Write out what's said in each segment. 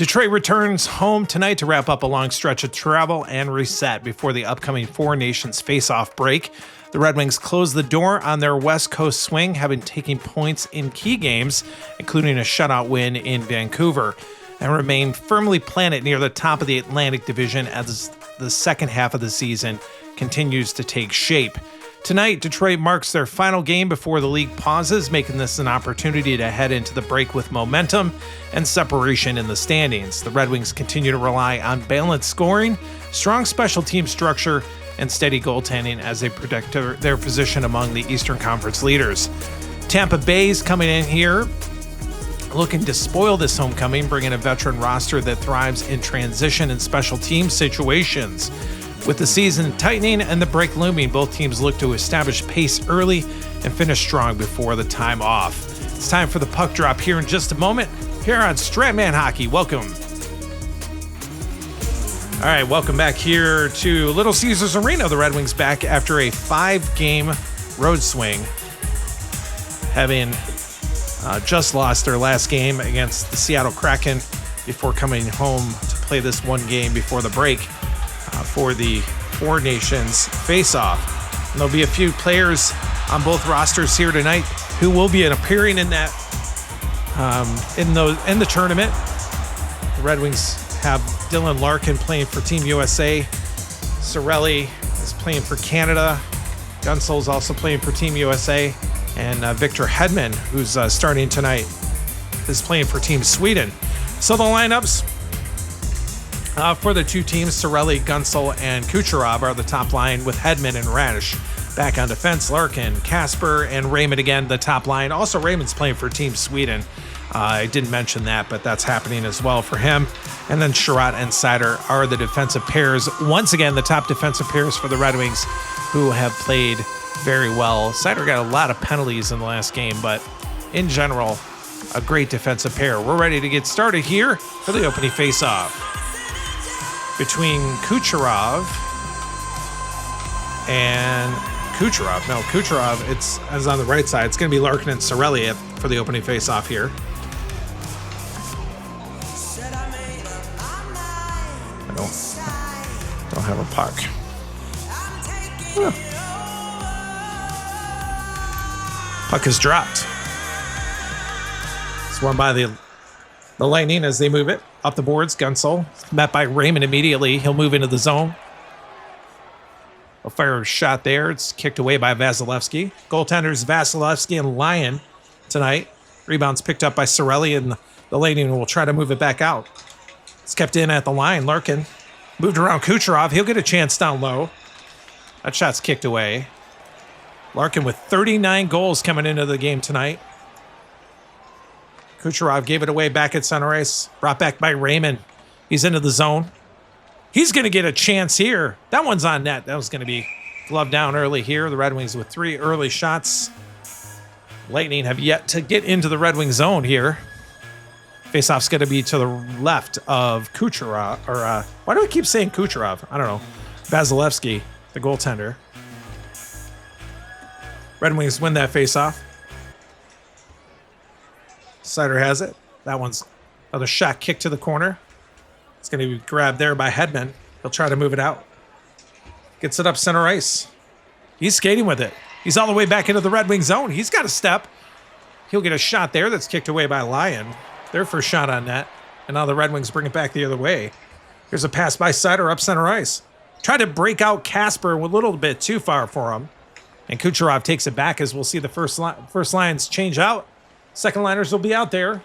Detroit returns home tonight to wrap up a long stretch of travel and reset before the upcoming Four Nations face-off break. The Red Wings close the door on their West Coast swing, having taken points in key games, including a shutout win in Vancouver, and remain firmly planted near the top of the Atlantic Division as the second half of the season continues to take shape. Tonight, Detroit marks their final game before the league pauses, making this an opportunity to head into the break with momentum and separation in the standings. The Red Wings continue to rely on balanced scoring, strong special team structure, and steady goaltending as they protect their position among the Eastern Conference leaders. Tampa Bay's coming in here looking to spoil this homecoming, bringing a veteran roster that thrives in transition and special team situations. With the season tightening and the break looming, both teams look to establish pace early and finish strong before the time off. It's time for the puck drop here in just a moment, here on Strat Hockey. Welcome. All right, welcome back here to Little Caesars Arena. The Red Wings back after a 5-game road swing, having just lost their last game against the Seattle Kraken before coming home to play this one game before the break for the Four Nations face-off. And there'll be a few players on both rosters here tonight who will be appearing in that in the tournament. The Red Wings have Dylan Larkin playing for Team USA. Cirelli is playing for Canada. Gunsel's also playing for Team USA. And Victor Hedman, who's starting tonight, is playing for Team Sweden. So the lineups for the two teams, Cirelli, Gunsel, and Kucherov, are the top line, with Hedman and Radish back on defense. Larkin, Kasper, and Raymond again, the top line. Also, Raymond's playing for Team Sweden. I didn't mention that, but that's happening as well for him. And then Sherratt and Seider are the defensive pairs. Once again, the top defensive pairs for the Red Wings, who have played very well. Seider got a lot of penalties in the last game, but in general, a great defensive pair. We're ready to get started here for the opening face-off between Kucherov and Kucherov, it's on the right side. It's going to be Larkin and Cirelli for the opening face-off here. I don't have a puck. Huh. Puck is dropped. It's won by the Lightning as they move it up the boards. Gunsel met by Raymond immediately. He'll move into the zone. A fire shot there. It's kicked away by Vasilevsky. Goaltenders Vasilevsky and Lyon tonight. Rebounds picked up by Cirelli, and the Lightning will try to move it back out. It's kept in at the line. Larkin moved around Kucherov. He'll get a chance down low. That shot's kicked away. Larkin with 39 goals coming into the game tonight. Kucherov gave it away back at center ice. Brought back by Raymond. He's into the zone. He's going to get a chance here. That one's on net. That was going to be gloved down early here. The Red Wings with 3 early shots. Lightning have yet to get into the Red Wing zone here. Faceoff's going to be to the left of Kucherov. Or why do I keep saying Kucherov? I don't know. Vasilevsky, the goaltender. Red Wings win that faceoff. Seider has it. That one's another shot kick to the corner. It's going to be grabbed there by Hedman. He'll try to move it out. Gets it up center ice. He's skating with it. He's all the way back into the Red Wing zone. He's got a step. He'll get a shot there that's kicked away by Lyon. Their first shot on net. And now the Red Wings bring it back the other way. Here's a pass by Seider up center ice. Tried to break out Kasper a little bit too far for him. And Kucherov takes it back, as we'll see the first lines change out. Second liners will be out there.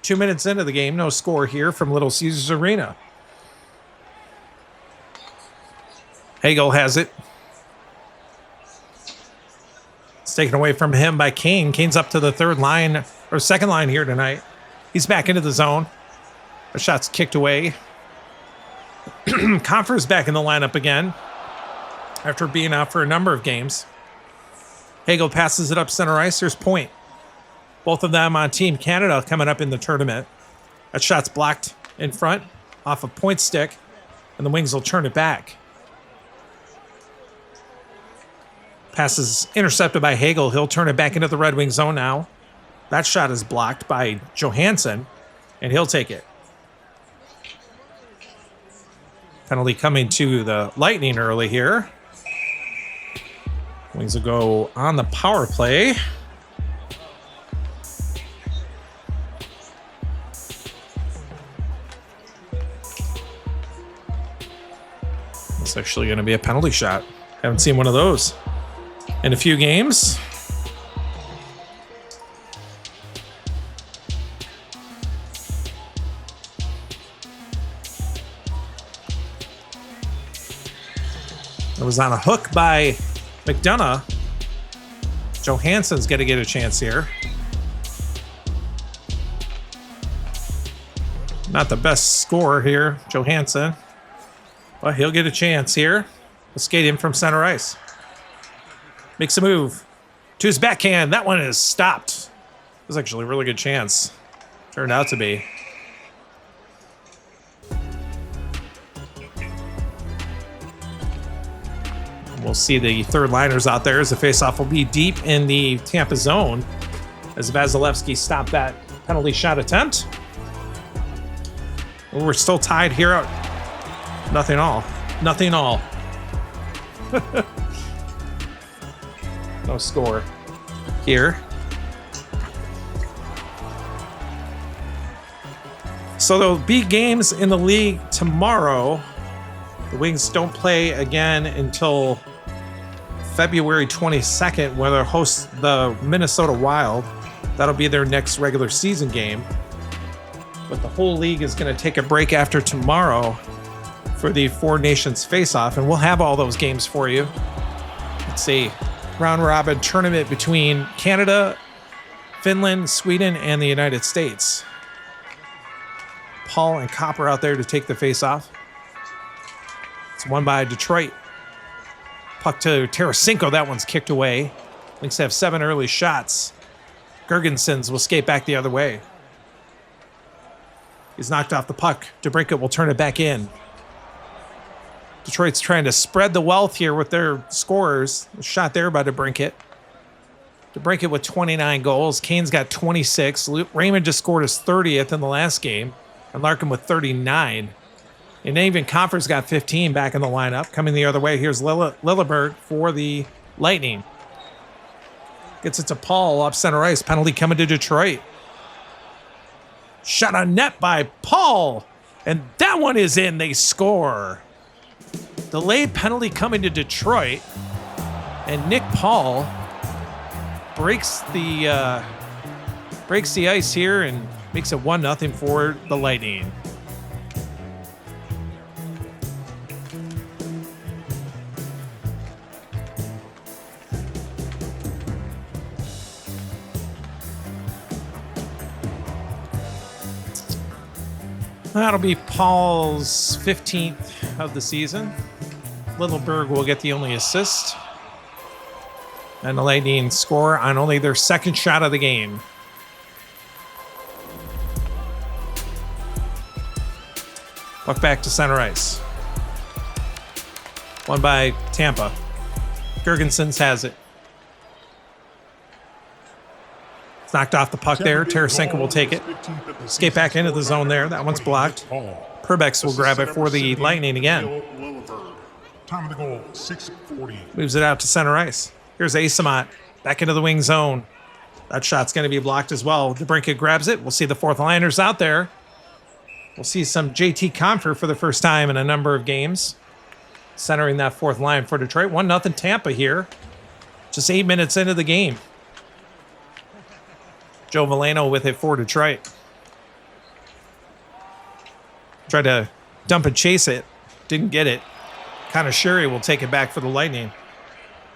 2 minutes into the game, no score here from Little Caesars Arena. Hagel has it. It's taken away from him by Kane. Kane's up to the second line here tonight. He's back into the zone. A shot's kicked away. Confer's back in the lineup again after being out for a number of games. Hagel passes it up center ice. Here's Point. Both of them on Team Canada coming up in the tournament. That shot's blocked in front off a Point stick, and the Wings will turn it back. Pass is intercepted by Hagel. He'll turn it back into the Red Wing zone now. That shot is blocked by Johansson, and he'll take it. Penalty coming to the Lightning early here. Wings will go on the power play. It's actually going to be a penalty shot. Haven't seen one of those in a few games. It was on a hook by McDonough. Johansson's going to get a chance here. Not the best scorer here, Johansson. But he'll get a chance here. We'll skate in from center ice. Makes a move to his backhand. That one is stopped. It was actually a really good chance. Turned out to be. We'll see the third liners out there as the faceoff will be deep in the Tampa zone as Vasilevsky stopped that penalty shot attempt. We're still tied here. Nothing all. Nothing all. No score here. So there'll be games in the league tomorrow. The Wings don't play again until February 22nd, where they'll host the Minnesota Wild. That'll be their next regular season game. But the whole league is going to take a break after tomorrow for the Four Nations face-off, and we'll have all those games for you. It's a round-robin tournament between Canada, Finland, Sweden, and the United States. Paul and Copper out there to take the face-off. It's won by Detroit. Puck to Tarasenko. That one's kicked away. Lynx have 7 early shots. Gergensons will skate back the other way. He's knocked off the puck. DeBrincat will turn it back in. Detroit's trying to spread the wealth here with their scorers. A shot there by DeBrincat. DeBrincat with 29 goals. Kane's got 26. Raymond just scored his 30th in the last game. And Larkin with 39. And even Confer's got 15 back in the lineup. Coming the other way, here's Lilleberg for the Lightning. Gets it to Paul off center ice. Penalty coming to Detroit. Shot on net by Paul. And that one is in. They score. Delayed penalty coming to Detroit. And Nick Paul breaks the ice here and makes it 1-0 for the Lightning. That'll be Paul's 15th of the season. Littleberg will get the only assist. And the Lightning score on only their second shot of the game. Puck back to center ice. Won by Tampa. Gergensons has it. It's knocked off the puck there. Tarasenko will take it. Skate back into the zone there. That one's blocked. Perbex will grab it for the Lightning again. Time of the goal, 6:40. Moves it out to center ice. Here's Asamont. Back into the wing zone. That shot's going to be blocked as well. DeBrincat grabs it. We'll see the fourth liners out there. We'll see some JT Compher for the first time in a number of games. Centering that fourth line for Detroit. 1-0 Tampa here. Just 8 minutes into the game. Joe Veleno with it for Detroit. Tried to dump and chase it. Didn't get it. Connor Sherry will take it back for the Lightning.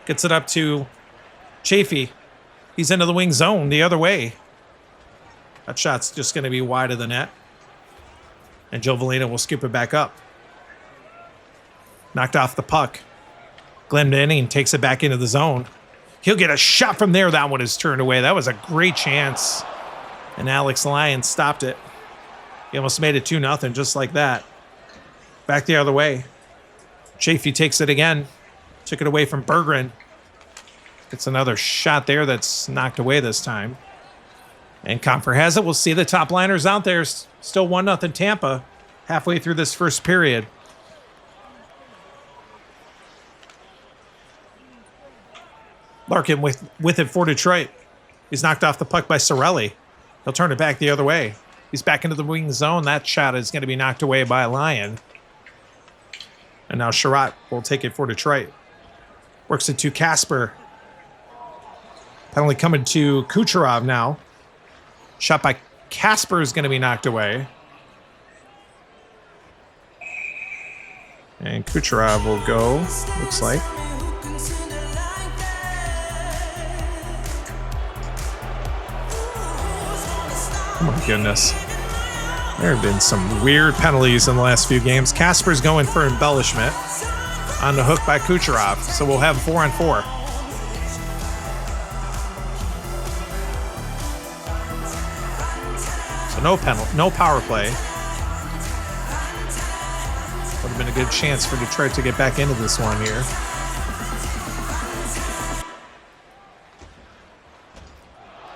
Gets it up to Chafee. He's into the wing zone the other way. That shot's just going to be wide of the net. And Joe Veleno will scoop it back up. Knocked off the puck. Glenn Denning takes it back into the zone. He'll get a shot from there. That one is turned away. That was a great chance. And Alex Lyons stopped it. He almost made it 2-0 just like that. Back the other way. Chafee takes it again. Took it away from Berggren. Gets another shot there that's knocked away this time. And Compher has it. We'll see the top liners out there. Still 1-0 Tampa halfway through this first period. Larkin with it for Detroit. He's knocked off the puck by Cirelli. He'll turn it back the other way. He's back into the wing zone. That shot is going to be knocked away by Lyon. And now Sherratt will take it for Detroit. Works it to Kasper. Penalty coming to Kucherov now. Shot by Kasper is going to be knocked away. And Kucherov will go, looks like. Oh my goodness. There have been some weird penalties in the last few games. Kasper's going for embellishment on the hook by Kucherov. So we'll have 4-on-4. So no penalty, no power play. Would have been a good chance for Detroit to get back into this one here.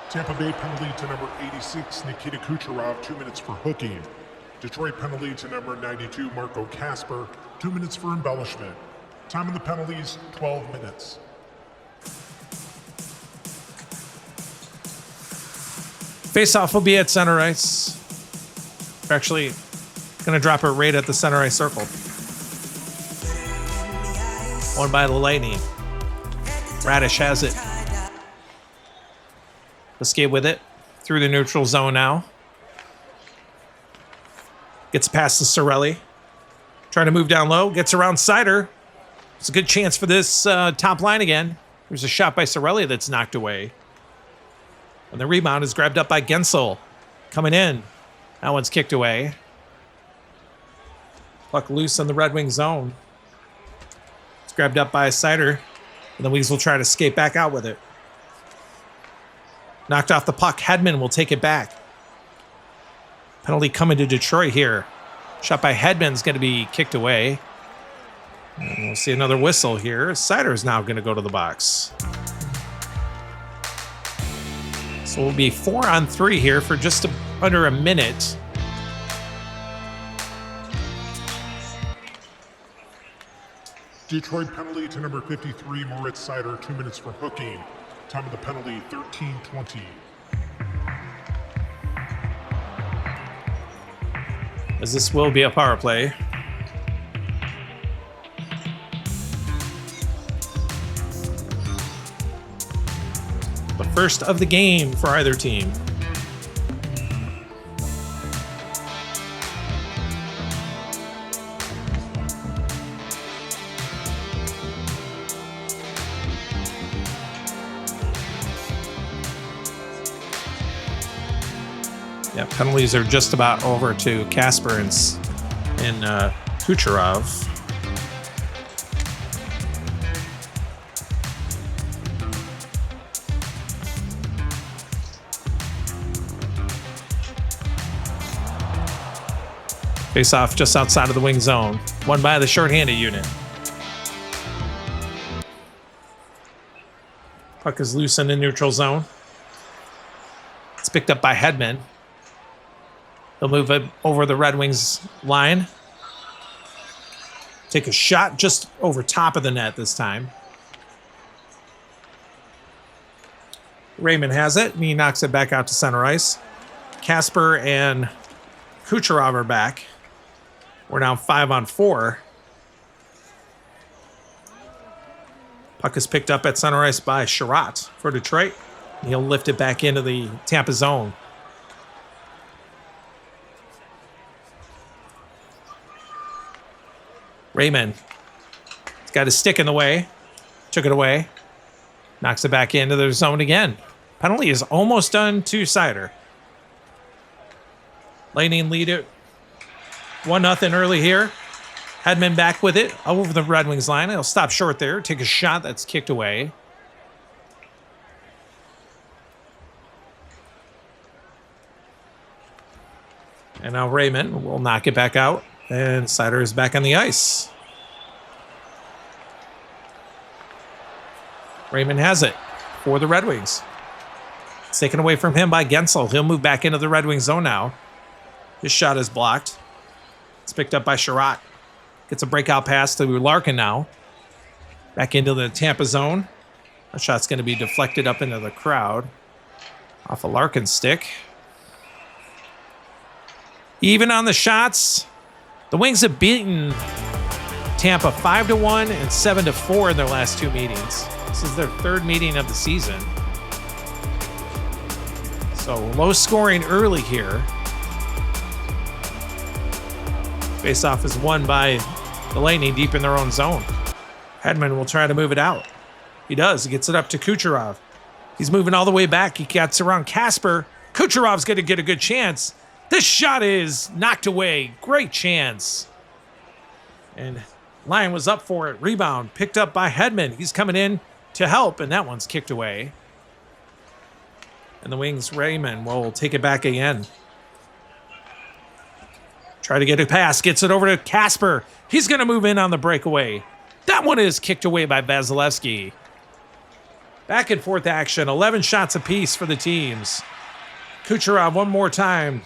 Tampa Bay penalty to number 86, Nikita Kucherov, 2 minutes for hooking. Detroit penalty to number 92, Marco Kasper, 2 minutes for embellishment. Time of the penalties, 12 minutes. Face-off will be at center ice. We're actually going to drop it right at the center ice circle. Won by the Lightning. Radish has it. Let's get with it. Through the neutral zone now. Gets past the Cirelli. Trying to move down low. Gets around Sider. It's a good chance for this top line again. There's a shot by Cirelli that's knocked away. And the rebound is grabbed up by Gensel. Coming in. That one's kicked away. Puck loose in the Red Wing zone. It's grabbed up by Sider. And the Wings will try to skate back out with it. Knocked off the puck. Hedman will take it back. Penalty coming to Detroit here. Shot by Hedman's going to be kicked away. And we'll see another whistle here. Sider is now going to go to the box. So we'll be 4-on-3 here for just under a minute. Detroit penalty to number 53, Moritz Sider, 2 minutes for hooking. Time of the penalty, 13:20. As this will be a power play. The first of the game for either team. Yeah, penalties are just about over to Kasper and Kucherov. Face off just outside of the wing zone. Won by the shorthanded unit. Puck is loose in the neutral zone. It's picked up by Hedman. They'll move it over the Red Wings line. Take a shot just over top of the net this time. Raymond has it, and he knocks it back out to center ice. Kasper and Kucherov are back. We're now 5-on-4. Puck is picked up at center ice by Sherratt for Detroit. He'll lift it back into the Tampa zone. Raymond. He's got his stick in the way. Took it away. Knocks it back into the zone again. Penalty is almost done to Sider. Lightning lead it 1-0 early here. Hedman back with it over the Red Wings line. He'll stop short there. Take a shot that's kicked away. And now Raymond will knock it back out. And Sider is back on the ice. Raymond has it for the Red Wings. It's taken away from him by Gensel. He'll move back into the Red Wings zone now. His shot is blocked. It's picked up by Sherratt. Gets a breakout pass to Larkin now. Back into the Tampa zone. That shot's going to be deflected up into the crowd. Off a Larkin stick. Even on the shots, the Wings have beaten Tampa 5-1 and 7-4 in their last 2 meetings. This is their 3rd meeting of the season. So low scoring early here. Face-off is won by the Lightning deep in their own zone. Hedman will try to move it out. He does. He gets it up to Kucherov. He's moving all the way back. He gets around Kasper. Kucherov's going to get a good chance. This shot is knocked away. Great chance. And Lyon was up for it. Rebound picked up by Hedman. He's coming in to help, and that one's kicked away. And the Wings, Raymond, will take it back again. Try to get a pass. Gets it over to Kasper. He's going to move in on the breakaway. That one is kicked away by Vasilevsky. Back and forth action. 11 shots apiece for the teams. Kucherov one more time.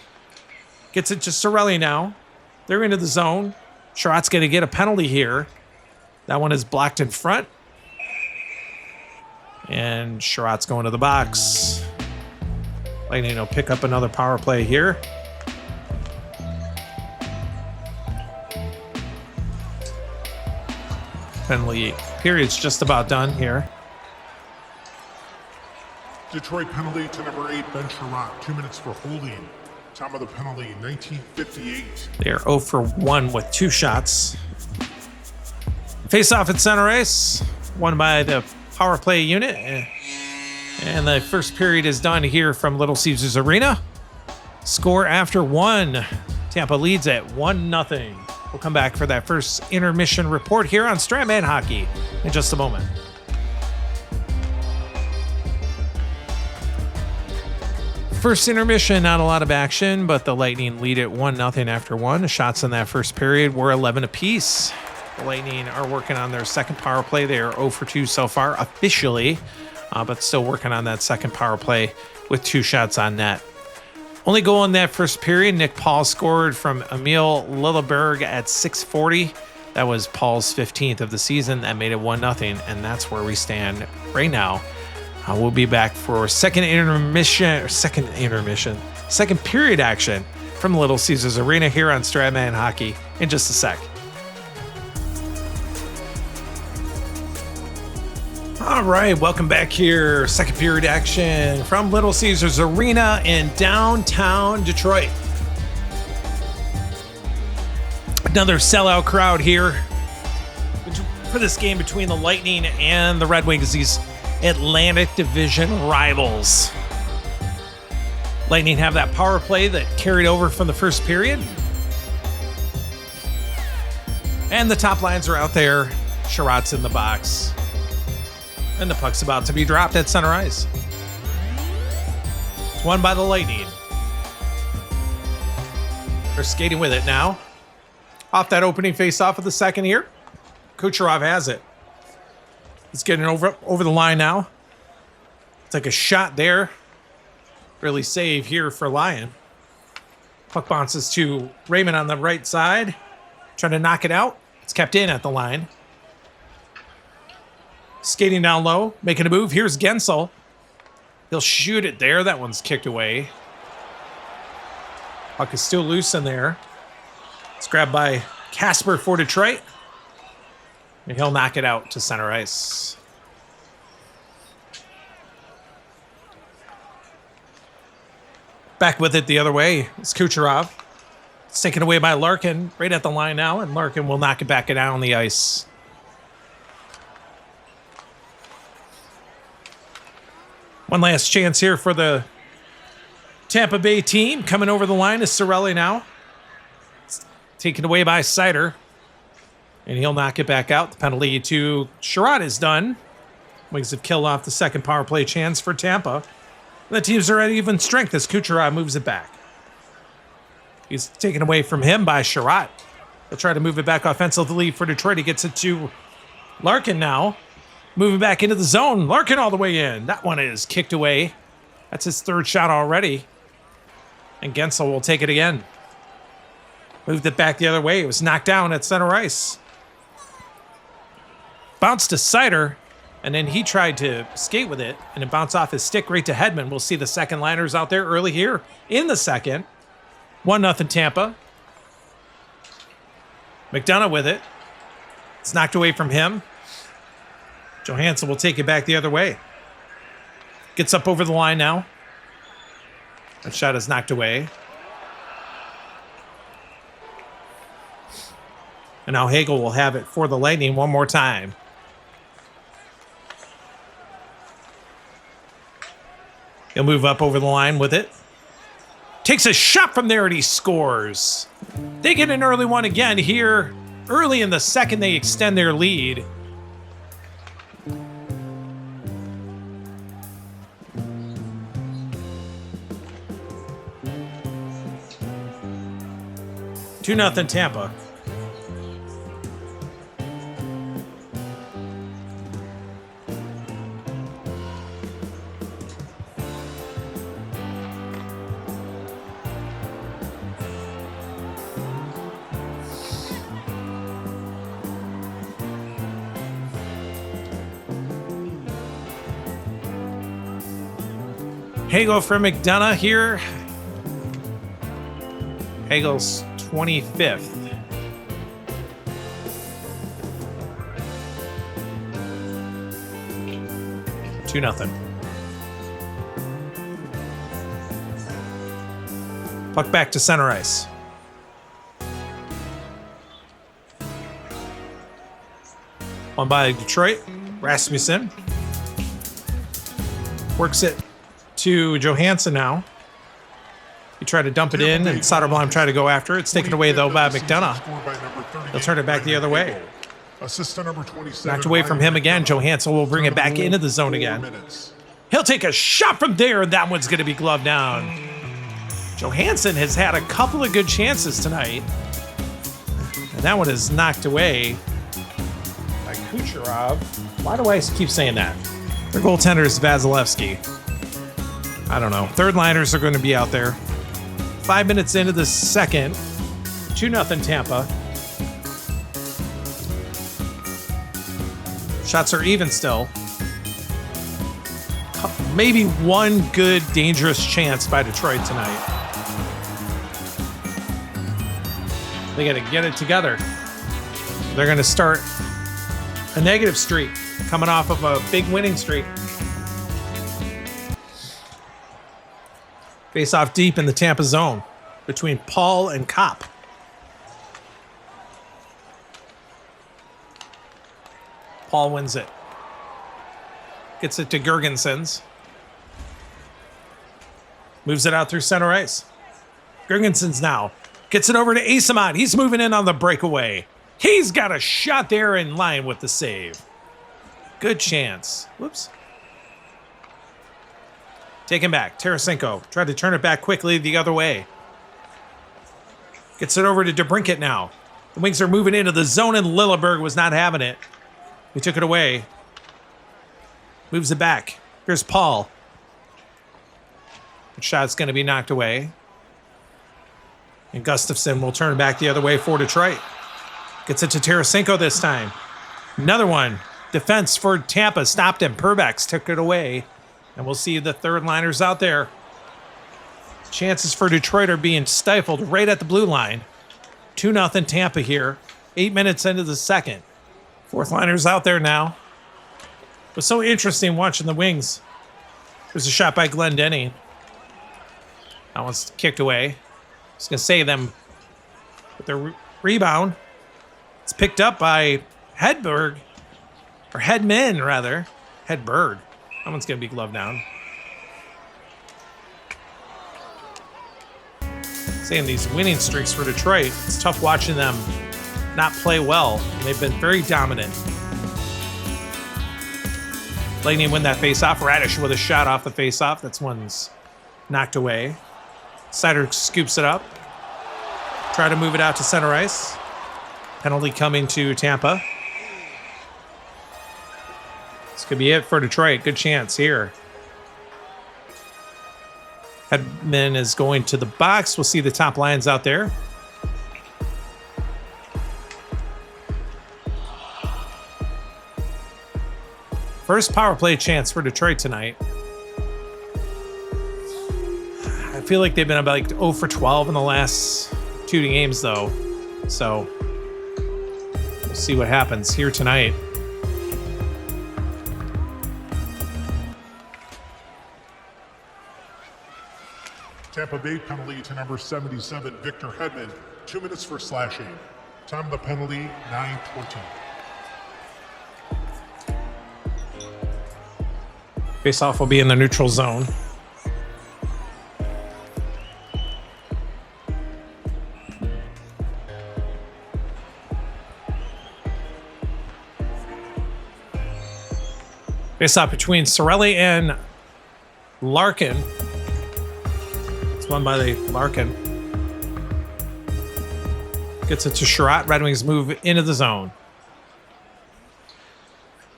Gets it to Cirelli now. They're into the zone. Sherratt's going to get a penalty here. That one is blocked in front. And Sherratt's going to the box. Lightning will pick up another power play here. Penalty period's just about done here. Detroit penalty to number 8, Ben Sherratt. 2 minutes for holding. Time of the penalty, 19:58. They are 0 for 1 with 2 shots. Face-off at center ice. Won by the power play unit. And the first period is done here from Little Caesars Arena. Score after 1. Tampa leads at 1-0. We'll come back for that first intermission report here on Strat Hockey in just a moment. First intermission, not a lot of action, but the Lightning lead at 1-0 after 1. The shots in that first period were 11 apiece. The Lightning are working on their second power play. They are 0 for 2 so far officially, but still working on that second power play with 2 shots on net. Only goal in that first period, Nick Paul scored from Emil Lilleberg at 6:40. That was Paul's 15th of the season. That made it 1-0, and that's where we stand right now. We'll be back for second period action from Little Caesars Arena here on Strat Hockey in just a sec. All right, welcome back here. Second period action from Little Caesars Arena in downtown Detroit. Another sellout crowd here for this game between the Lightning and the Red Wings, these Atlantic Division rivals. Lightning have that power play that carried over from the first period. And the top lines are out there. Sherratt's in the box. And the puck's about to be dropped at center ice. It's won by the Lightning. They're skating with it now. Off that opening face-off of the second here. Kucherov has it. He's getting over the line now. It's like a shot there. Early save here for Lyon. Puck bounces to Raymond on the right side. Trying to knock it out. It's kept in at the line. Skating down low, making a move. Here's Gensel. He'll shoot it there. That one's kicked away. Puck is still loose in there. It's grabbed by Kasper for Detroit. And he'll knock it out to center ice. Back with it the other way is Kucherov. It's taken away by Larkin right at the line now, and Larkin will knock it back down the ice. One last chance here for the Tampa Bay team. Coming over the line is Cirelli now. It's taken away by Seider. And he'll knock it back out. The penalty to Sherratt is done. Wings have killed off the second power play chance for Tampa. The teams are at even strength as Kucherov moves it back. He's taken away from him by Sherratt. They'll try to move it back offensively for Detroit. He gets it to Larkin now. Moving back into the zone. Larkin all the way in. That one is kicked away. That's his third shot already. And Gensel will take it again. Moved it back the other way. It was knocked down at center ice. Bounce to Seider. And then he tried to skate with it, and it bounced off his stick right to Hedman. We'll see the second liners out there early here in the second. 1-0 Tampa. McDonough with it. It's knocked away from him. Johansson will take it back the other way. Gets up over the line now. That shot is knocked away. And now Hagel will have it for the Lightning one more time. He'll move up over the line with it. Takes a shot from there and he scores. They get an early one again here. Early in the second, they extend their lead. Two nothing Tampa. Hagel for McDonough here. Hagel's 25th. Two nothing. Puck back to center ice. One by Detroit. Rasmussen works it to Johansson now. He tried to dump it in, and Soderblom tried to go after it. It's taken away, though, by McDonough. He'll turn it back the other way. Knocked away from him again. Johansson will bring it back into the zone again. He'll take a shot from there, and that one's going to be gloved down. Johansson has had a couple of good chances tonight. And that one is knocked away by Kucherov. Why do I keep saying that? Their goaltender is Vasilevsky. I don't know. Third liners are going to be out there. 5 minutes into the second. 2-0 Tampa. Shots are even still. Maybe one good, dangerous chance by Detroit tonight. They got to get it together. They're going to start a negative streak coming off of a big winning streak. Face off deep in the Tampa zone between Paul and Kopp. Paul wins it. Gets it to Girgensons. Moves it out through center ice. Girgensons now gets it over to Asamad. He's moving in on the breakaway. He's got a shot there in line with the save. Good chance. Whoops. Taken back. Tarasenko tried to turn it back quickly the other way. Gets it over to DeBrincat now. The Wings are moving into the zone, and Lilleberg was not having it. He took it away. Moves it back. Here's Paul. The shot's going to be knocked away. And Gustafsson will turn back the other way for Detroit. Gets it to Tarasenko this time. Another one. Defense for Tampa stopped him. Perbex took it away. And we'll see the third liners out there. Chances for Detroit are being stifled right at the blue line. 2-0 Tampa here. 8 minutes into the second. Fourth liners out there now. It was so interesting watching the Wings. There's a shot by Glendening. That one's kicked away. I was going to say them with the rebound. It's picked up by Hedberg. Or Hedman, rather. Hedberg. That one's going to be gloved down. Saying these winning streaks for Detroit, it's tough watching them not play well. They've been very dominant. Lightning win that face-off. Radish with a shot off the face-off. That's one's knocked away. Sider scoops it up. Try to move it out to center ice. Penalty coming to Tampa. This could be it for Detroit. Good chance here. Hedman is going to the box. We'll see the top lines out there. First power play chance for Detroit tonight. I feel like they've been about like 0 for 12 in the last 2 games, though. So we'll see what happens here tonight. Tampa Bay penalty to number 77, Victor Hedman. 2 minutes for slashing. Time of the penalty, 9:20. Face-off will be in the neutral zone. Face-off between Cirelli and Larkin. It's won by the Larkin. Gets it to Strat. Red Wings move into the zone.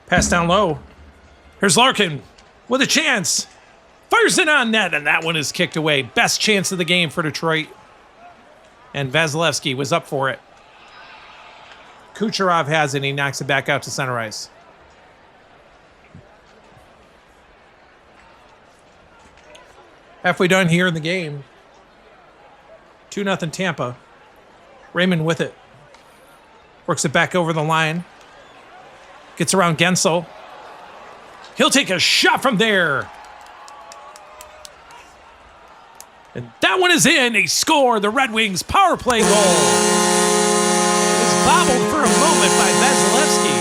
Pass down low. Here's Larkin with a chance. Fires it on net, and that one is kicked away. Best chance of the game for Detroit. And Vasilevsky was up for it. Kucherov has it, and he knocks it back out to center ice. Halfway done here in the game. 2-0 Tampa. Raymond with it. Works it back over the line. Gets around Gensel. He'll take a shot from there. And that one is in. They score the Red Wings power play goal. It was bobbled for a moment by Vasilevsky.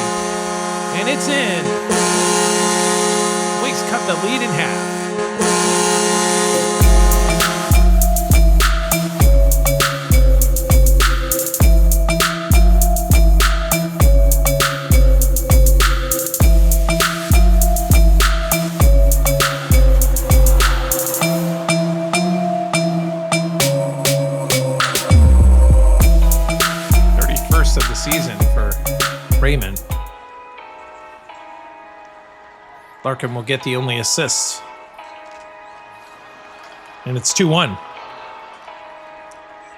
And it's in. Wings cut the lead in half. Of the season for Raymond. Larkin will get the only assist. And it's 2-1.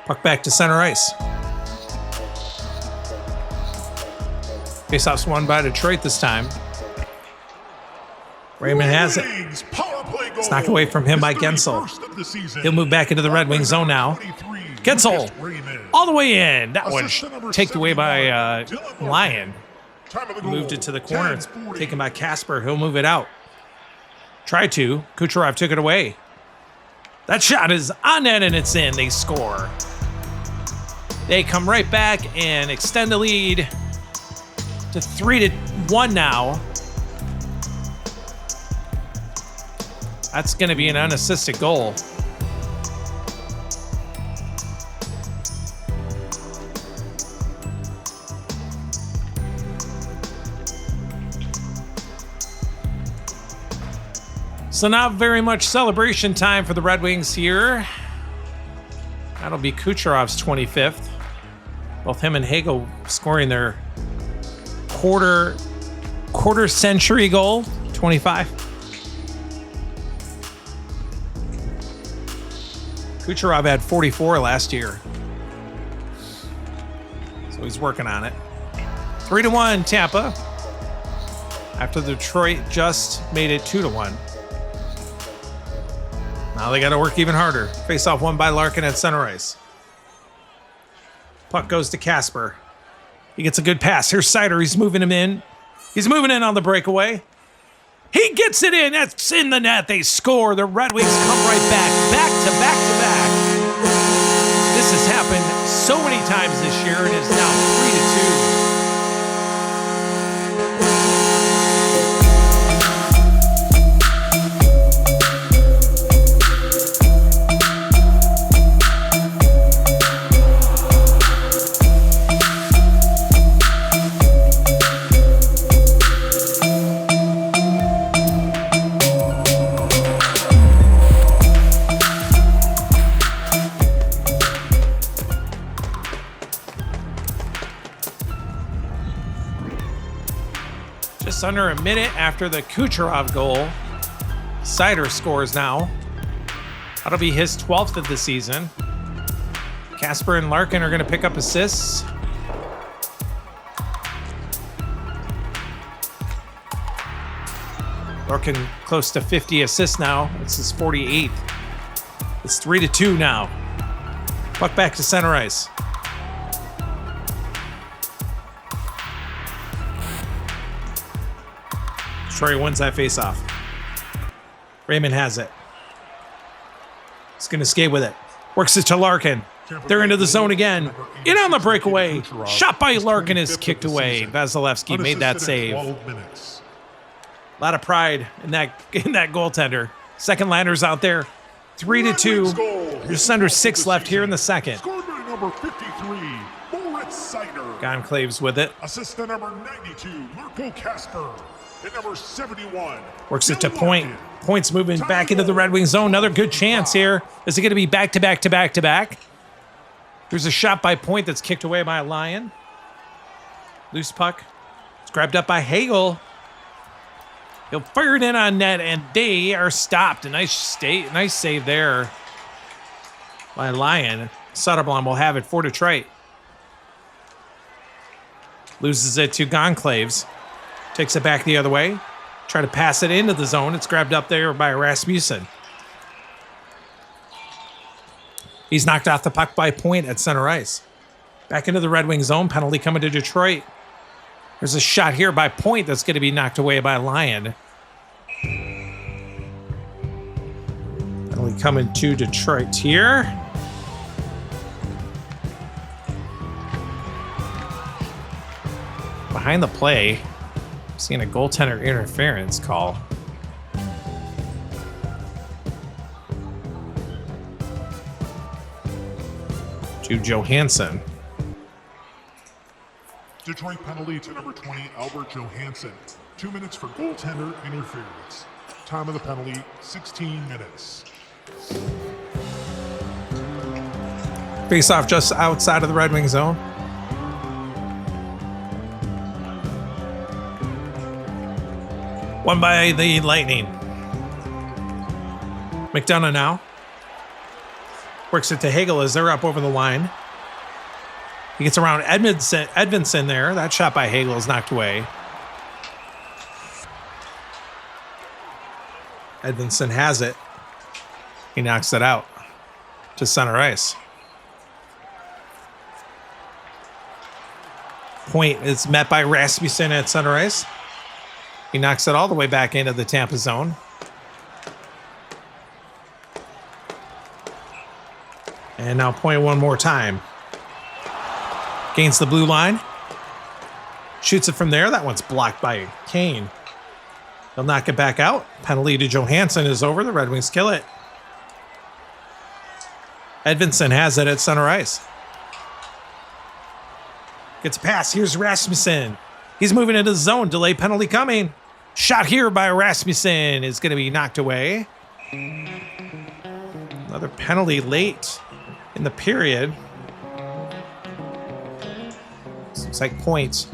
Puck back to center ice. Faceoff's won by Detroit this time. Raymond has it. It's knocked away from him by Gensel. He'll move back into the Red Wings zone now. Gensel all the way in. That one taken away by Lyon. Moved it to the corner. It's taken by Casper. He'll move it out. Tried to. Kucherov took it away. That shot is on net and it's in. They score. They come right back and extend the lead to 3-1 now. That's going to be an unassisted goal. So not very much celebration time for the Red Wings here. That'll be Kucherov's 25th. Both him and Hagel scoring their quarter century goal, 25. Kucherov had 44 last year. So he's working on it. 3-1 Tampa. After Detroit just made it 2-1. Now they got to work even harder. Face-off won by Larkin at center ice. Puck goes to Casper. He gets a good pass. Here's Seider. He's moving him in. He's moving in on the breakaway. He gets it in. That's in the net. They score. The Red Wings come right back. Back to back to back. This has happened so many times this year. It is now 3-2. Just under a minute after the Kucherov goal, Seider scores now. That'll be his 12th of the season. Casper and Larkin are going to pick up assists. Larkin close to 50 assists now. It's his 48th. It's 3-2 now. Puck back to center ice. Detroit wins that faceoff. Raymond has it. He's going to skate with it. Works it to Larkin. They're into the zone again. In on the breakaway. Shot by Larkin is kicked away. Vasilevsky made that save. A lot of pride in that goaltender. Second liners out there. 3-2. Just under 6 left here in the second. Gonclaves with it. Assist to number 92, Marco Kasper. At number 71. Works it to Point. Point's moving back into the Red Wings zone. Another good chance here. Is it going to be back-to-back-to-back-to-back? There's a shot by Point that's kicked away by a Lion. Loose puck. It's grabbed up by Hagel. He'll fire it in on net, and they are stopped. A nice save there by Lion. Soderblom will have it for Detroit. Loses it to Gonclaves. Takes it back the other way. Try to pass it into the zone. It's grabbed up there by Rasmussen. He's knocked off the puck by Point at center ice. Back into the Red Wings zone. Penalty coming to Detroit. There's a shot here by Point that's going to be knocked away by Lion. Penalty coming to Detroit here. Behind the play. Seeing a goaltender interference call. To Johansson. Detroit penalty to number 20, Albert Johansson. 2 minutes for goaltender interference. Time of the penalty, 16 minutes. Face off just outside of the Red Wing zone. Won by the Lightning. McDonough now. Works it to Hagel as they're up over the line. He gets around Edmondson there. That shot by Hagel is knocked away. Edmondson has it. He knocks it out to center ice. Point is met by Rasmussen at center ice. He knocks it all the way back into the Tampa zone. And now Point one more time. Gains the blue line. Shoots it from there. That one's blocked by Kane. He'll knock it back out. Penalty to Johansson is over. The Red Wings kill it. Edmondson has it at center ice. Gets a pass. Here's Rasmussen. He's moving into the zone. Delay penalty coming. Shot here by Rasmussen is going to be knocked away. Another penalty late in the period. Looks like points.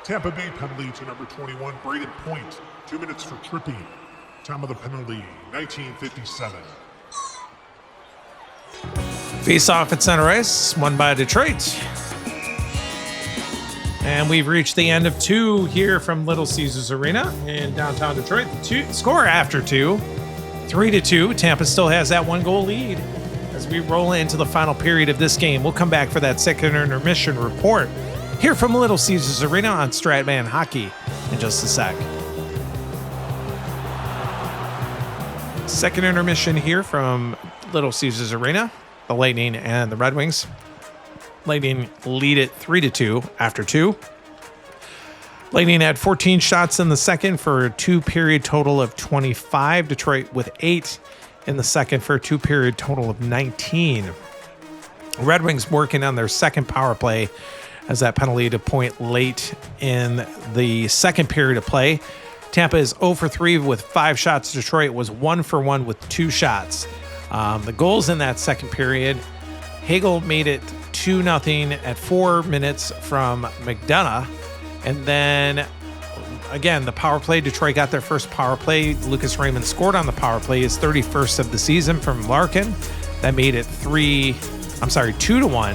Tampa Bay penalty to number 21, Braden Point. 2 minutes for tripping. Time of the penalty, 1957. Face off at center ice, won by Detroit. And we've reached the end of 2 here from Little Caesars Arena in downtown Detroit. Score after 2, 3-2. Tampa still has that 1-goal lead as we roll into the final period of this game. We'll come back for that second intermission report here from Little Caesars Arena on Strat Man Hockey in just a sec. Second intermission here from Little Caesars Arena, the Lightning and the Red Wings. Lightning lead it 3-2 after 2. Lightning had 14 shots in the second for a 2-period total of 25. Detroit with 8 in the second for a 2-period total of 19. Red Wings working on their second power play as that penalty to Point late in the second period of play. Tampa is 0 for 3 with 5 shots. Detroit was 1 for 1 with 2 shots. The goals in that second period, Hagel made it 2-0 at 4 minutes from McDonough. And then, again, the power play, Detroit got their first power play. Lucas Raymond scored on the power play, his 31st of the season from Larkin. That made it 3 I'm sorry, 2-1.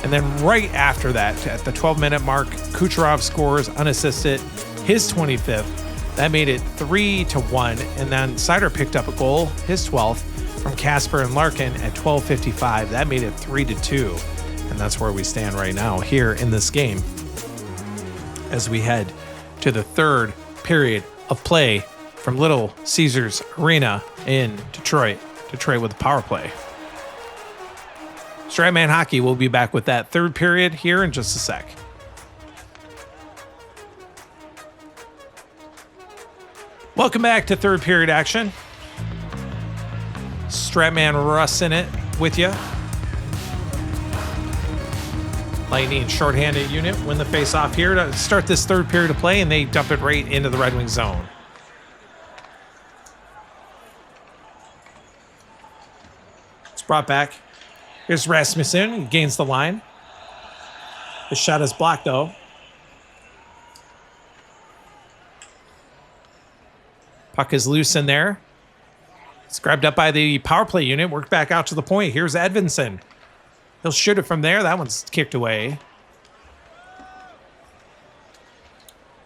And then right after that, at the 12-minute mark, Kucherov scores unassisted, his 25th. That made it 3-1. And then Sider picked up a goal, his 12th, from Casper and Larkin at 12:55. That made it 3-2. And that's where we stand right now here in this game as we head to the third period of play from Little Caesars Arena in Detroit. Detroit with the power play. Stratman Hockey will be back with that third period here in just a sec. Welcome back to third period action. Stratman Russ in it with you. Lightning shorthanded unit win the face-off here to start this third period of play, and they dump it right into the Red Wings zone. It's brought back. Here's Rasmussen. He gains the line. The shot is blocked, though. Puck is loose in there. It's grabbed up by the power play unit. Worked back out to the point. Here's Edvinsson. He'll shoot it from there. That one's kicked away.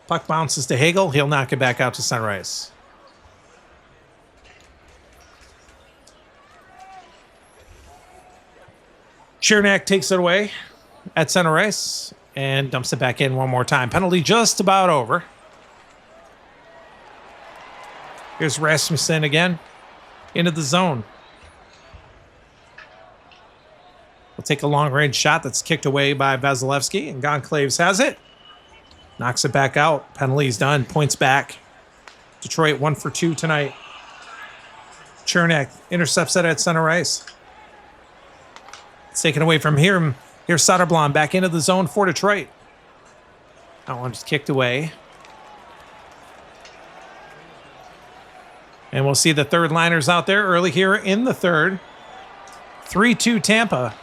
Puck bounces to Hagel. He'll knock it back out to center ice. Chernak takes it away at center ice and dumps it back in one more time. Penalty just about over. Here's Rasmussen again into the zone. We'll take a long-range shot that's kicked away by Vasilevsky, and Goncalves has it. Knocks it back out. Penalty's done. Points back. Detroit 1 for 2 tonight. Chernak intercepts it at center ice. It's taken away from here. Here's Soderblom back into the zone for Detroit. That one's kicked away. And we'll see the third liners out there early here in the third. 3-2 Tampa.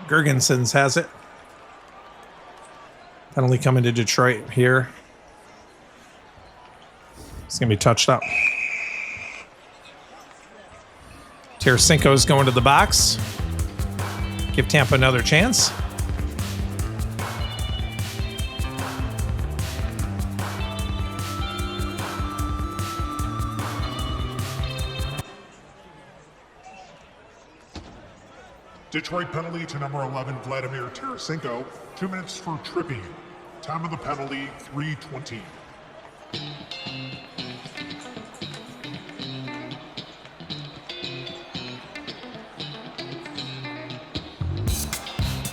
Gergensons has it. Penalty coming to Detroit here. It's going to be touched up. Tarasenko's going to the box. Give Tampa another chance. Detroit penalty to number 11, Vladimir Tarasenko. 2 minutes for tripping. Time of the penalty, 3:20.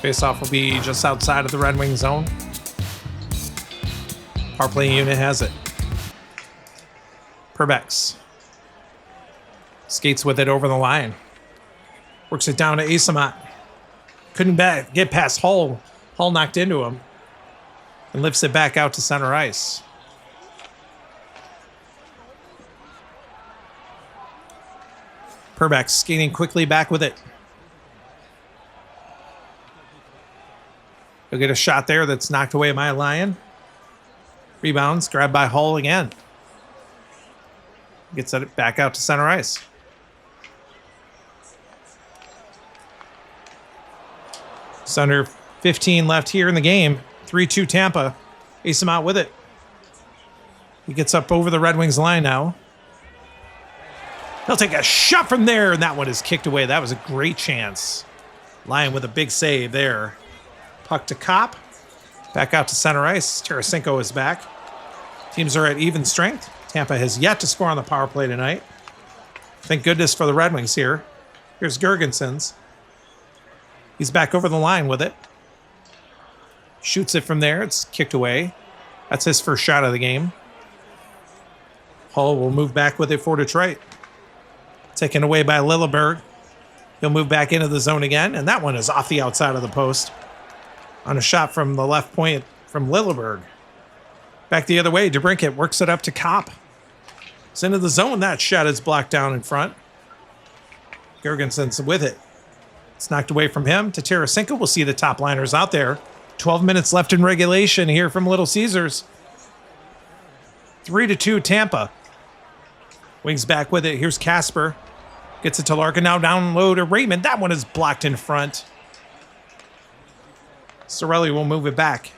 Face-off will be just outside of the Red Wing zone. Power play unit has it. Perbex skates with it over the line. Works it down to Asamat. Couldn't get past Hull. Hull knocked into him. And lifts it back out to center ice. Perbeck skating quickly back with it. He'll get a shot there that's knocked away by Lyon. Rebounds, grabbed by Hull again. Gets it back out to center ice. It's under 15 left here in the game. 3-2 Tampa. Asamat with it. He gets up over the Red Wings line now. He'll take a shot from there, and that one is kicked away. That was a great chance. Lyon with a big save there. Puck to Kopp. Back out to center ice. Tarasenko is back. Teams are at even strength. Tampa has yet to score on the power play tonight. Thank goodness for the Red Wings here. Here's Gergensons. He's back over the line with it. Shoots it from there. It's kicked away. That's his first shot of the game. Hull will move back with it for Detroit. Taken away by Lilleberg. He'll move back into the zone again, and that one is off the outside of the post on a shot from the left point from Lilleberg. Back the other way, DeBrincat works it up to Kopp. It's into the zone. That shot is blocked down in front. Gergensons with it. It's knocked away from him to Tarasenko. We'll see the top liners out there. 12 minutes left in regulation here from Little Caesars. 3-2 Tampa. Wings back with it. Here's Casper. Gets it to Larkin. Now down low to Raymond. That one is blocked in front. Cirelli will move it back.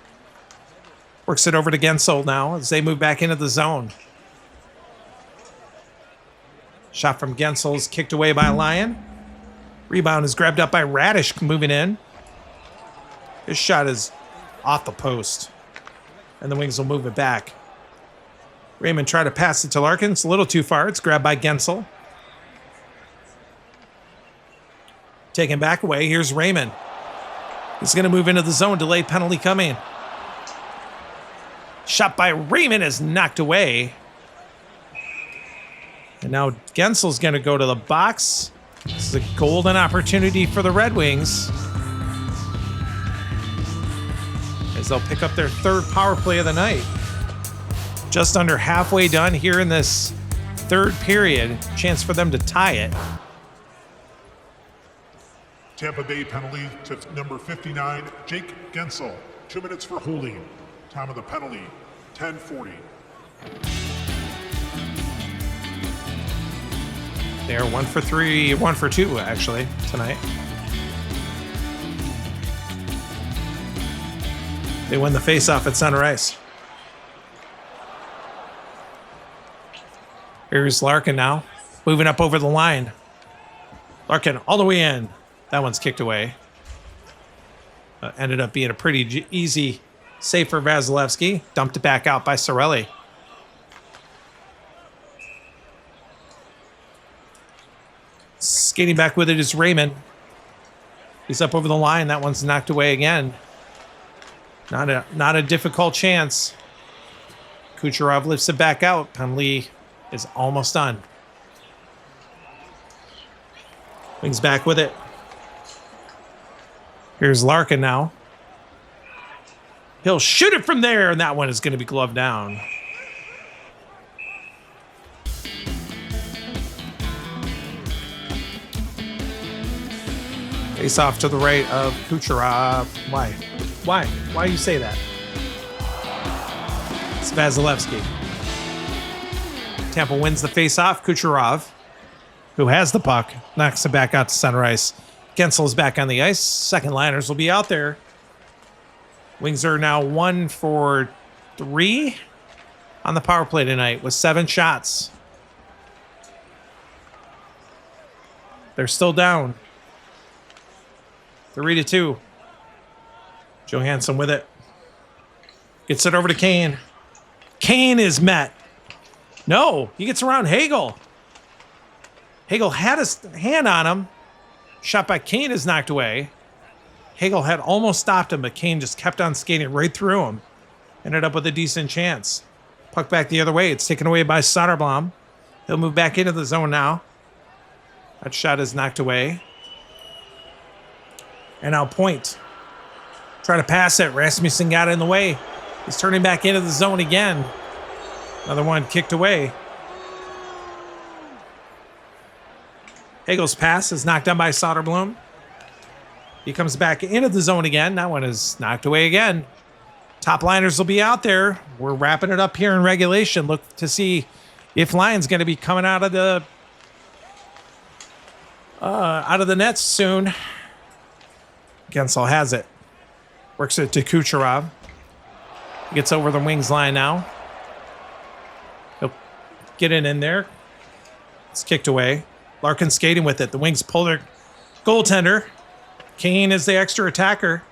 Works it over to Gensel now as they move back into the zone. Shot from Gensel is kicked away by Lyon. Rebound is grabbed up by Radish moving in. His shot is off the post. And the Wings will move it back. Raymond tried to pass it to Larkin. It's a little too far. It's grabbed by Gensel. Taken back away. Here's Raymond. He's going to move into the zone. Delayed penalty coming. Shot by Raymond is knocked away. And now Gensel's going to go to the box. This is a golden opportunity for the Red Wings, as they'll pick up their third power play of the night. Just under halfway done here in this third period. Chance for them to tie it. Tampa Bay penalty to number 59, Jake Gensel. 2 minutes for holding. Time of the penalty, 10:40. They're 1 for 3, 1 for 2 actually tonight. They win the faceoff at center ice. Here's Larkin now, moving up over the line. Larkin all the way in. That one's kicked away. Ended up being a pretty easy save for Vasilevsky. Dumped it back out by Cirelli. Skating back with it is Raymond. He's up over the line. That one's knocked away again. Not a difficult chance. Kucherov lifts it back out. Penalty is almost done. Wings back with it. Here's Larkin now. He'll shoot it from there, and that one is going to be gloved down. Face off to the right of Kucherov. Why you say that? It's Vasilevsky. Tampa wins the face-off. Kucherov, who has the puck, knocks it back out to center ice. Gensel's back on the ice. Second liners will be out there. Wings are now 1 for 3 on the power play tonight with 7 shots. They're still down 3-2. Johansson with it. Gets it over to Kane. Kane is met. No, he gets around Hagel. Hagel had his hand on him. Shot by Kane is knocked away. Hagel had almost stopped him, but Kane just kept on skating right through him. Ended up with a decent chance. Puck back the other way. It's taken away by Soderblom. He'll move back into the zone now. That shot is knocked away. And now Point. Try to pass it. Rasmussen got in the way. He's turning back into the zone again. Another one kicked away. Hagel's pass is knocked down by Soderblom. He comes back into the zone again. That one is knocked away again. Top liners will be out there. We're wrapping it up here in regulation. Look to see if Lyon's going to be coming out of the nets soon. Gensel has it. Works it to Kucherov. He gets over the Wings line now. He'll get it in there. It's kicked away. Larkin skating with it. The Wings pull their goaltender. Kane is the extra attacker.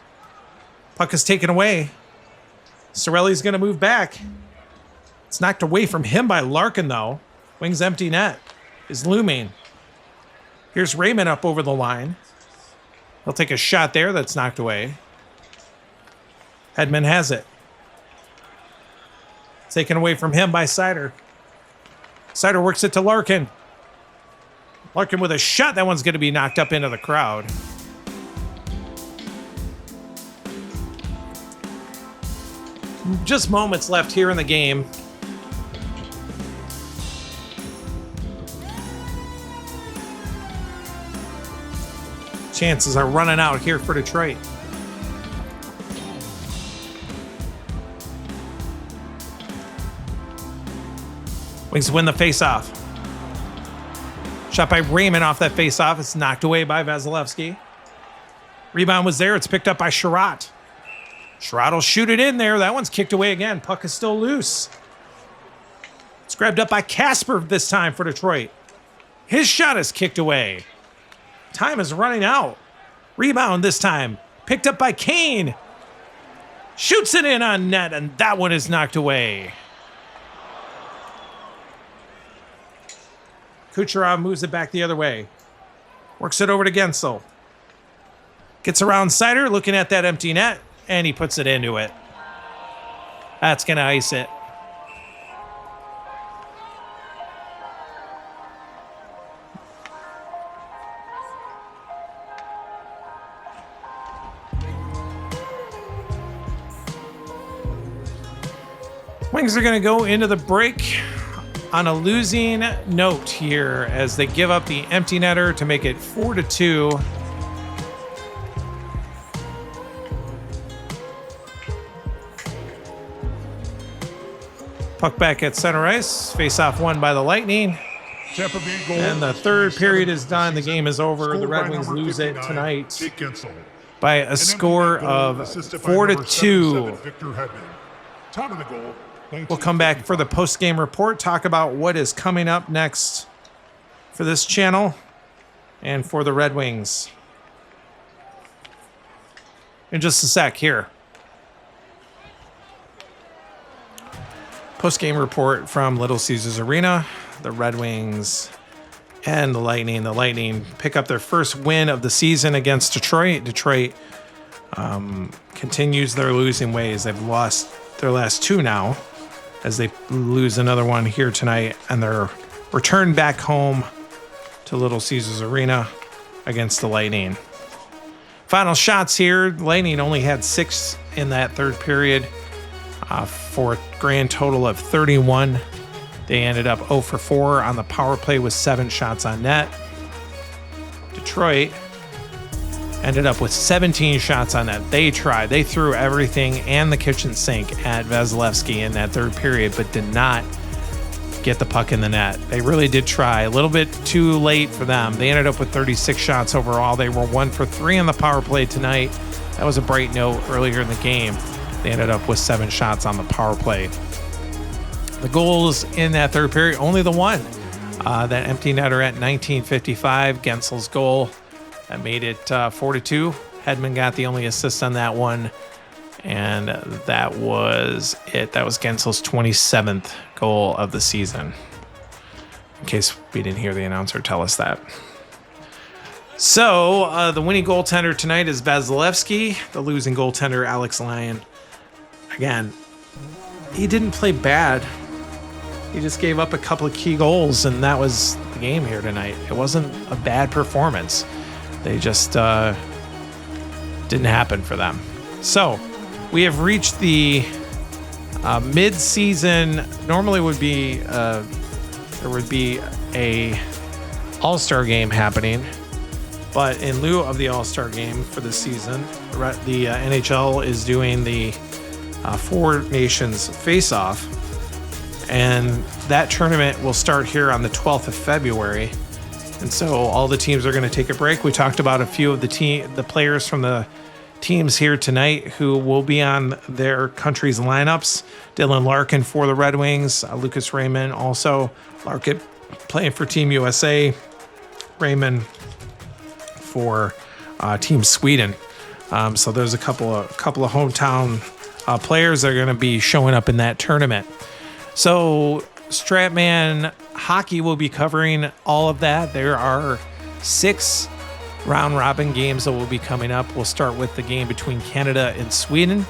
Puck is taken away. Cirelli's going to move back. It's knocked away from him by Larkin, though. Wings empty net is looming. Here's Raymond up over the line. He'll take a shot there that's knocked away. Hedman has it. Taken away from him by Seider. Seider works it to Larkin. Larkin with a shot. That one's going to be knocked up into the crowd. Just moments left here in the game. Chances are running out here for Detroit. Wings win the faceoff. Shot by Raymond off that faceoff. It's knocked away by Vasilevsky. Rebound was there. It's picked up by Strat. Strat will shoot it in there. That one's kicked away again. Puck is still loose. It's grabbed up by Casper this time for Detroit. His shot is kicked away. Time is running out. Rebound this time. Picked up by Kane. Shoots it in on net, and that one is knocked away. Kucherov moves it back the other way. Works it over to Gensel. Gets around Sider, looking at that empty net, and he puts it into it. That's going to ice it. Wings are going to go into the break on a losing note here as they give up the empty netter to make it 4-2. Puck back at center ice. Face-off won by the Lightning. Tampa Bay goal. And the third period is done. The game is over. The Red Wings lose it tonight by a score of 4-2. Time of the goal. We'll come back for the post-game report, talk about what is coming up next for this channel and for the Red Wings in just a sec here. Post-game report from Little Caesars Arena. The Red Wings and the Lightning. The Lightning pick up their first win of the season against Detroit. Detroit continues their losing ways. They've lost their last two now, as they lose another one here tonight, and they're returned back home to Little Caesars Arena against the Lightning. Final shots here. Lightning only had 6 in that third period for a grand total of 31. They ended up 0 for 4 on the power play with 7 shots on net. Detroit ended up with 17 shots on net. They tried. They threw everything and the kitchen sink at Vasilevsky in that third period, but did not get the puck in the net. They really did try. A little bit too late for them. They ended up with 36 shots overall. They were 1 for 3 on the power play tonight. That was a bright note earlier in the game. They ended up with 7 shots on the power play. The goals in that third period, only the one. That empty netter at 19:55, Gensel's goal. That made it 4-2. Hedman got the only assist on that one. And that was it. That was Gensel's 27th goal of the season. In case we didn't hear the announcer tell us that. So the winning goaltender tonight is Vasilevsky. The losing goaltender, Alex Lyon. Again, he didn't play bad. He just gave up a couple of key goals, and that was the game here tonight. It wasn't a bad performance. They just didn't happen for them. So we have reached the mid-season. Normally would be there would be a All-Star game happening, but in lieu of the All-Star game for the season, the NHL is doing the Four Nations face-off, and that tournament will start here on the 12th of February. And so all the teams are going to take a break. We talked about a few of the players from the teams here tonight who will be on their country's lineups. Dylan Larkin for the Red Wings, Lucas Raymond also. Larkin playing for Team USA, Raymond for Team Sweden. So there's a couple of hometown players that are going to be showing up in that tournament. So Stratman Hockey will be covering all of that. There are 6 round-robin games that will be coming up. We'll start with the game between Canada and Sweden,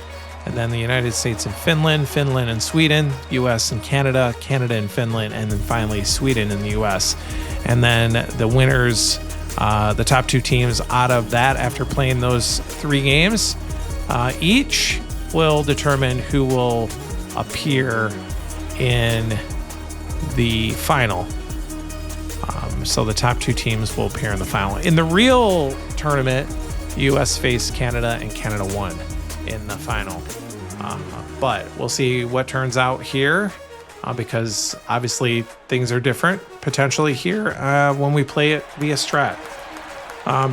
and then the United States and Finland, Finland and Sweden, U.S. and Canada, Canada and Finland, and then finally Sweden and the U.S. And then the winners, the top 2 teams out of that after playing those 3 games, each will determine who will appear in the final. So the top 2 teams will appear in the final. In the real tournament, the U.S. faced Canada, and Canada won in the final. But we'll see what turns out here because obviously things are different potentially here when we play it via Strat.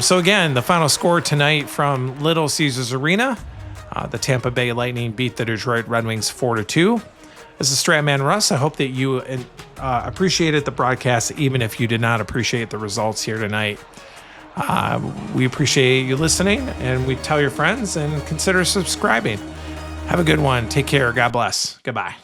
So again, the final score tonight from Little Caesars Arena, the Tampa Bay Lightning beat the Detroit Red Wings 4-2. This is Stratman Russ. I hope that you appreciated the broadcast, even if you did not appreciate the results here tonight. We appreciate you listening, and we tell your friends and consider subscribing. Have a good one. Take care. God bless. Goodbye.